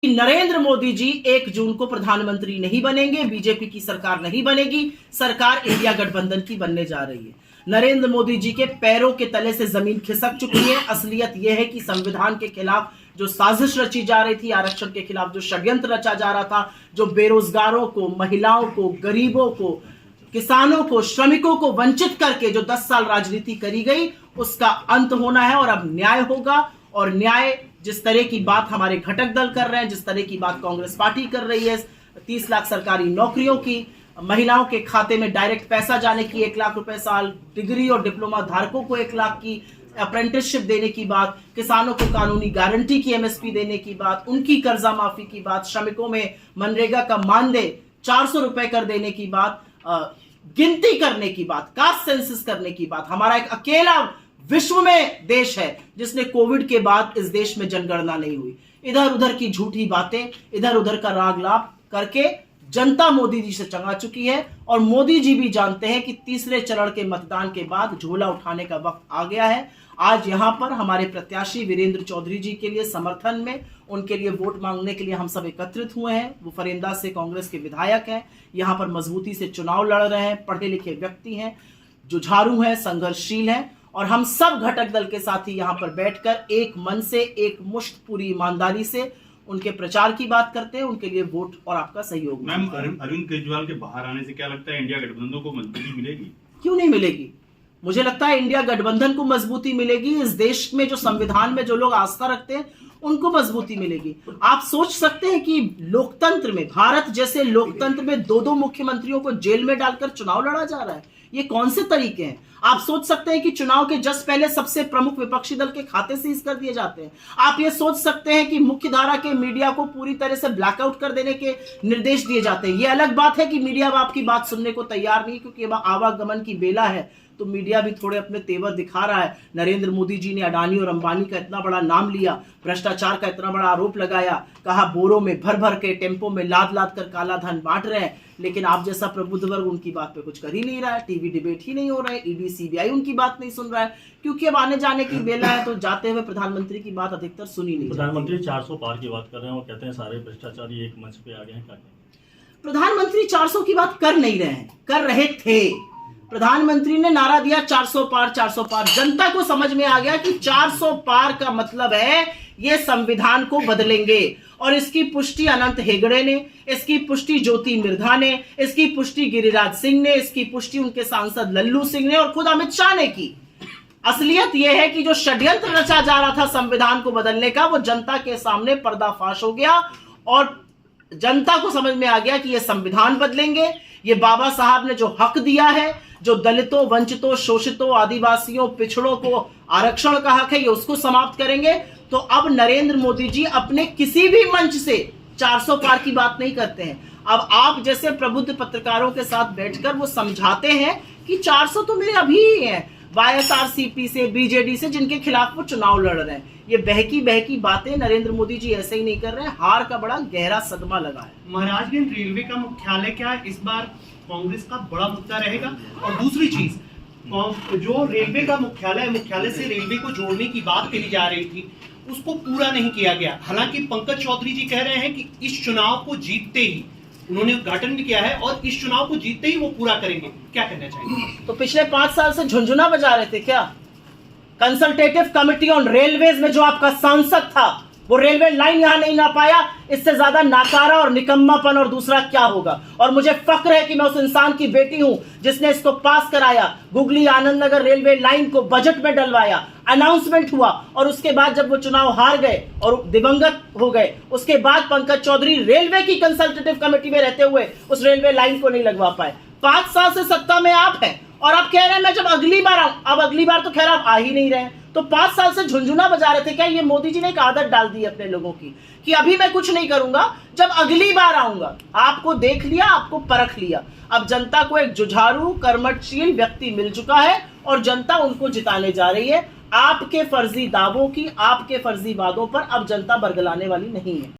कि नरेंद्र मोदी जी 1 जून को प्रधानमंत्री नहीं बनेंगे, बीजेपी की सरकार नहीं बनेगी, सरकार इंडिया गठबंधन की बनने जा रही है। नरेंद्र मोदी जी के पैरों के तले से जमीन खिसक चुकी है। असलियत यह है कि संविधान के खिलाफ जो साजिश रची जा रही थी, आरक्षण के खिलाफ जो षड्यंत्र रचा जा रहा था, जो बेरोजगारों को, महिलाओं को, गरीबों को, किसानों को, श्रमिकों को वंचित करके जो 10 साल राजनीति करी गई, उसका अंत होना है और अब न्याय होगा। और न्याय जिस तरह की बात हमारे घटक दल कर रहे हैं, जिस तरह की बात कांग्रेस पार्टी कर रही है, 30 लाख सरकारी नौकरियों की, महिलाओं के खाते में डायरेक्ट पैसा जाने की, 1 लाख रुपए साल डिग्री और डिप्लोमा धारकों को 1 लाख की अप्रेंटिसशिप देने की बात, किसानों को कानूनी गारंटी की एमएसपी देने की बात, उनकी कर्जा माफी की बात, श्रमिकों में मनरेगा का मानदेय 400 रुपए कर देने की बात, गिनती करने की बात, कास्ट सेंसस करने की बात। हमारा एक अकेला विश्व में देश है जिसने कोविड के बाद इस देश में जनगणना नहीं हुई। इधर उधर की झूठी बातें, इधर उधर का राग लाप करके जनता मोदी जी से चंगा चुकी है। और मोदी जी भी जानते हैं कि तीसरे चरण के मतदान के बाद झोला उठाने का वक्त आ गया है। आज यहां पर हमारे प्रत्याशी वीरेंद्र चौधरी जी के लिए समर्थन में, उनके लिए वोट मांगने के लिए हम सब एकत्रित हुए हैं। वो फरेंदा से कांग्रेस के विधायक हैं, यहां पर मजबूती से चुनाव लड़ रहे हैं, पढ़े लिखे व्यक्ति हैं, जुझारू हैं, संघर्षशील हैं। और हम सब घटक दल के साथी यहां पर बैठकर एक मन से, एक मुश्त पूरी ईमानदारी से उनके प्रचार की बात करते हैं, उनके लिए वोट और आपका सहयोग। मैम, अरविंद केजरीवाल के बाहर आने से क्या लगता है इंडिया गठबंधन को मजबूती मिलेगी? क्यों नहीं मिलेगी? मुझे लगता है इंडिया गठबंधन को मजबूती मिलेगी। इस देश में जो संविधान में जो लोग आस्था रखते हैं उनको मजबूती मिलेगी। आप सोच सकते हैं कि लोकतंत्र में, भारत जैसे लोकतंत्र में 2-2 मुख्यमंत्रियों को जेल में डालकर चुनाव लड़ा जा रहा है। ये कौन से तरीके हैं? आप सोच सकते हैं कि चुनाव के जस्ट पहले सबसे प्रमुख विपक्षी दल के खाते सीज कर दिए जाते हैं। आप ये सोच सकते हैं कि मुख्य धारा के मीडिया को पूरी तरह से ब्लैकआउट कर देने के निर्देश दिए जाते हैं। ये अलग बात है कि मीडिया आपकी बात सुनने को तैयार नहीं, क्योंकि आवागमन की बेला है, तो मीडिया भी थोड़े अपने तेवर दिखा रहा है। नरेंद्र मोदी जी ने अडानी और अंबानी का इतना बड़ा नाम लिया, भ्रष्टाचार का इतना बड़ा आरोप लगाया, कहा बोरों में भर भर के, टेम्पो में लाद लाद कर काला धन बांट रहे हैं। लेकिन आप जैसा प्रबुद्ध वर्ग उनकी बात पे कुछ कर ही नहीं रहा है, टीवी डिबेट ही नहीं हो रहा है, ईडी सीबीआई उनकी बात नहीं सुन रहा है, क्योंकि अब आने जाने की बेला है। तो जाते हुए प्रधानमंत्री की बात अधिकतर सुनी नहीं। प्रधानमंत्री 400 पार की बात कर रहे हैं, वो कहते हैं सारे भ्रष्टाचारी एक मंच पे आ गए हैं। क्या प्रधानमंत्री 400 की बात कर नहीं रहे हैं, कर रहे थे। प्रधानमंत्री ने नारा दिया 400 पार, 400 पार। जनता को समझ में आ गया कि 400 पार का मतलब है ये संविधान को बदलेंगे। और इसकी पुष्टि अनंत हेगड़े ने, इसकी पुष्टि ज्योति मिर्धा ने, इसकी पुष्टि गिरिराज सिंह ने, इसकी पुष्टि उनके सांसद लल्लू सिंह ने और खुद अमित शाह ने की। असलियत यह है कि जो षड्यंत्र रचा जा रहा था संविधान को बदलने का, वो जनता के सामने पर्दाफाश हो गया। और जनता को समझ में आ गया कि ये संविधान बदलेंगे, ये बाबा साहब ने जो हक दिया है, जो दलितों, वंचितों, शोषितों, आदिवासियों, पिछड़ों को आरक्षण का हक है, ये उसको समाप्त करेंगे। तो अब नरेंद्र मोदी जी अपने किसी भी मंच से 400 पार की बात नहीं करते हैं। अब आप जैसे प्रबुद्ध पत्रकारों के साथ बैठकर वो समझाते हैं कि 400 तो मेरे अभी ही हैं, वाईएसआरसीपी से, बीजेडी से, जिनके खिलाफ वो चुनाव लड़ रहे हैं। ये बहकी बहकी बातें नरेंद्र मोदी जी ऐसे ही नहीं कर रहे हैं। हार का बड़ा गहरा सदमा लगा है। महाराजगंज रेलवे का मुख्यालय क्या इस बार कांग्रेस का बड़ा मुद्दा रहेगा? और दूसरी चीज, जो रेलवे का मुख्यालय से रेलवे को जोड़ने की बात कही जा रही थी, उसको पूरा नहीं किया गया। हालांकि पंकज चौधरी जी कह रहे हैं कि इस चुनाव को जीतते ही, उन्होंने उद्घाटन भी किया है, और इस चुनाव को जीतते ही वो पूरा करेंगे। क्या कहना चाहिए? तो पिछले 5 साल से झुंझुना बजा रहे थे क्या? कंसल्टेटिव कमिटी ऑन रेलवेज में जो आपका सांसद था, वो रेलवे लाइन यहां नहीं ला पाया। इससे ज्यादा नाकारा और निकम्मापन और दूसरा क्या होगा? और मुझे फक्र है कि मैं उस इंसान की बेटी हूं जिसने इसको पास कराया। Googly Anand Nagar railway line को बजट में डलवाया, अनाउंसमेंट हुआ, और उसके बाद जब वो चुनाव हार गए और दिवंगत हो गए, उसके बाद पंकज चौधरी रेलवे की कंसल्टेटिव कमेटी में रहते हुए उस रेलवे लाइन को नहीं लगवा पाए। 5 साल से सत्ता में आप हैं और आप कह रहे हैं मैं जब अगली बार आऊं। अब अगली बार तो खैर आप आ ही नहीं रहे हैं। तो 5 साल से झुंझुना बजा रहे थे क्या? ये मोदी जी ने एक आदत डाल दी अपने लोगों की कि अभी मैं कुछ नहीं करूंगा, जब अगली बार आऊंगा। आपको देख लिया, आपको परख लिया। अब जनता को एक जुझारू, कर्मठशील व्यक्ति मिल चुका है और जनता उनको जिताने जा रही है। आपके फर्जी दावों की, आपके फर्जी वादों पर अब जनता बरगलाने वाली नहीं है।